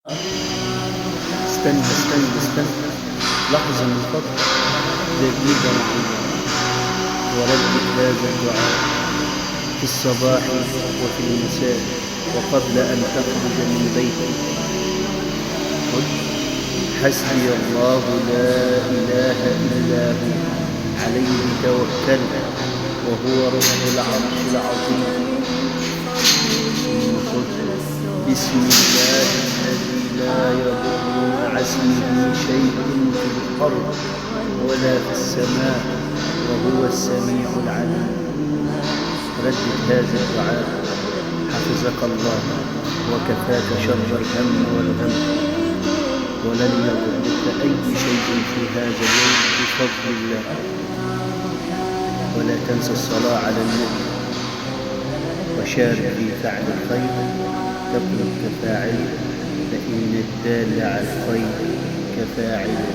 استنى لحظة من فضلك دقيقة معي وردد هذا الدعاء في الصباح وفي المساء وقبل أن تخرج من بيتك. قل حسبي الله لا إله إلا هو عليه توكلت وهو رب العرش العظيم. بسم الله الذي لا يضر مع اسمه شيء في الأرض ولا في السماء وهو السميع العليم. ردد هذا الدعاء حفظك الله وكفاك شر الهم والغم، ولن يضرك أي شيء في هذا اليوم بفضل الله. ولا تنسى الصلاة على النبي وشارك في فعل الخير تكن كفاعله، فإن الدال على الخير كفاعله.